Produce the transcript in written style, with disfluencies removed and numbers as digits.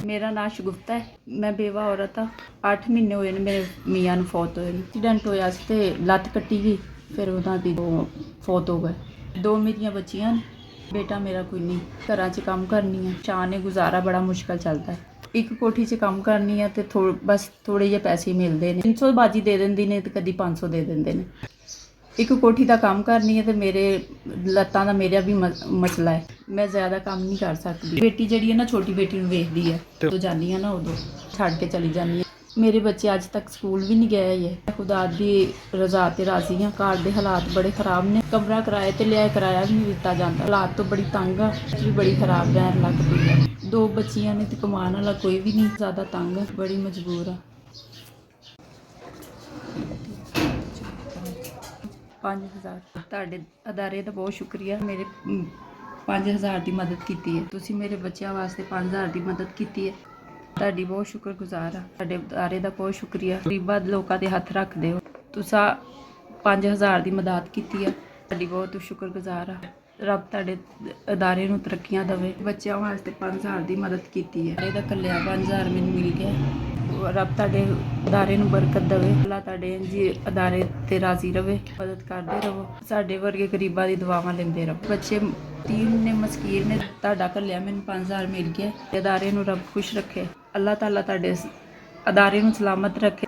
मेरा नाम शगुफ्ता है, मैं बेवा औरत हाँ। 8 महीने होए ने मेरे मियाँ ਨੂੰ ਫੌਤ ਹੋਏ ਨੇ। ਐਕਸੀਡੈਂਟ ਹੋਇਆ ਸੀ ਤੇ ਲੱਤ ਕੱਟੀ ਗਈ, ਫਿਰ ਉਹਨਾਂ ਦੀ ਫੌਤ ਹੋ ਗਏ। 2 ਮੇਰੀਆਂ ਬੱਚੀਆਂ ਨੇ, ਬੇਟਾ ਮੇਰਾ ਕੋਈ ਨਹੀਂ। ਘਰਾਂ 'ਚ ਕੰਮ ਕਰਨੀ ਆ, ਸ਼ਾਨ ਨੇ ਗੁਜ਼ਾਰਾ ਬੜਾ ਮੁਸ਼ਕਲ ਚੱਲਦਾ ਹੈ। ਇੱਕ ਕੋਠੀ 'ਚ ਕੰਮ ਕਰਨੀ ਆ ਤੇ ਬਸ ਥੋੜੇ ਜਿਹੇ ਪੈਸੇ ਮਿਲਦੇ ਨੇ। 300 ਬਾਜੀ ਦੇ ਦਿੰਦੀ ਨੇ ਤੇ ਕਦੀ 500 ਦੇ ਦਿੰਦੇ ਨੇ। ਇੱਕ ਕੋਠੀ ਦਾ ਕੰਮ ਕਰਨੀ ਹੈ ਤੇ ਮੇਰੇ ਲੱਤਾਂ ਦਾ ਮੇਰਾ ਵੀ ਮਸਲਾ ਹੈ, ਮੈਂ ਜ਼ਿਆਦਾ ਕੰਮ ਨਹੀਂ ਕਰ ਸਕਦੀ। ਬੇਟੀ ਜਿਹੜੀ ਹੈ ਨਾ, ਛੋਟੀ ਬੇਟੀ ਨੂੰ ਵੇਖਦੀ ਹੈ, ਜਦੋਂ ਜਾਂਦੀ ਹਾਂ ਨਾ ਉਦੋਂ ਛੱਡ ਕੇ ਚਲੀ ਜਾਂਦੀ ਹਾਂ। ਮੇਰੇ ਬੱਚੇ ਅੱਜ ਤੱਕ ਸਕੂਲ ਵੀ ਨਹੀਂ ਗਏ ਹੈ। ਖੁਦਾ ਦੀ ਰਜ਼ਾ ਤੇ ਰਾਜ਼ੀ ਹਾਂ। ਘਰ ਦੇ ਹਾਲਾਤ ਬੜੇ ਖ਼ਰਾਬ ਨੇ, ਕਮਰਾ ਕਿਰਾਏ ਤੇ ਲਿਆ, ਕਿਰਾਇਆ ਵੀ ਨਹੀਂ ਦਿੱਤਾ ਜਾਂਦਾ। ਹਾਲਾਤ ਤੋਂ ਬੜੀ ਤੰਗ ਆ, ਵੀ ਬੜੀ ਖ਼ਰਾਬ ਰਹਿਣ ਲੱਗ ਪਈ ਹੈ। 2 ਬੱਚੀਆਂ ਨੇ ਤੇ ਕਮਾਉਣ ਵਾਲਾ ਕੋਈ ਵੀ ਨਹੀਂ, ਜ਼ਿਆਦਾ ਤੰਗ ਆ, ਬੜੀ ਮਜਬੂਰ ਆ। 5000 ਤੁਹਾਡੇ ਅਦਾਰੇ ਦਾ ਬਹੁਤ ਸ਼ੁਕਰੀਆ। ਮੇਰੇ 5000 ਦੀ ਮਦਦ ਕੀਤੀ ਹੈ ਤੁਸੀਂ, ਮੇਰੇ ਬੱਚਿਆਂ ਵਾਸਤੇ 5000 ਦੀ ਮਦਦ ਕੀਤੀ ਹੈ। ਤੁਹਾਡੀ ਬਹੁਤ ਸ਼ੁਕਰਗੁਜ਼ਾਰ ਹਾਂ। ਤੁਹਾਡੇ ਅਦਾਰੇ ਦਾ ਬਹੁਤ ਸ਼ੁਕਰੀਆ। ਗਰੀਬਾਂ ਲੋਕਾਂ ਦੇ ਹੱਥ ਰੱਖਦੇ ਹੋ ਤੁਸੀਂ। 5000 ਦੀ ਮਦਦ ਕੀਤੀ ਹੈ, ਤੁਹਾਡੀ ਬਹੁਤ ਸ਼ੁਕਰਗੁਜ਼ਾਰ ਹਾਂ। ਰੱਬ ਤੁਹਾਡੇ ਅਦਾਰੇ ਨੂੰ ਤਰੱਕੀਆਂ ਦੇਵੇ। ਬੱਚਿਆਂ ਵਾਸਤੇ 5000 ਦੀ ਮਦਦ ਕੀਤੀ ਹੈ, ਇਹਦਾ ਇਕੱਲਿਆਂ 5000 ਮੈਨੂੰ ਮਿਲ ਗਿਆ। ਰੱਬ ਤੁਹਾਡੇ ਅਦਾਰੇ ਨੂੰ ਬਰਕਤ ਦੇਵੇ। ਅੱਲਾ ਤੁਹਾਡੇ ਜੀ ਅਦਾਰੇ ਤੇ ਰਾਜ਼ੀ ਰਵੇ, ਮਦਦ ਕਰਦੇ ਰਹੋ। ਸਾਡੇ ਵਰਗੇ ਗਰੀਬਾਂ ਦੀ ਦੁਆਵਾਂ ਲੈਂਦੇ ਰਹੋ। ਬੱਚੇ 3 ਨੇ, ਮਸਕੀਨ ਨੇ, ਤੁਹਾਡਾ ਇਕੱਲਿਆਂ ਮੈਨੂੰ 5000 ਮਿਲ ਗਿਆ। ਅਦਾਰੇ ਨੂੰ ਰੱਬ ਖੁਸ਼ ਰੱਖੇ। ਅੱਲਾ ਤਾਲਾ ਤੁਹਾਡੇ ਅਦਾਰੇ ਨੂੰ ਸਲਾਮਤ ਰੱਖੇ।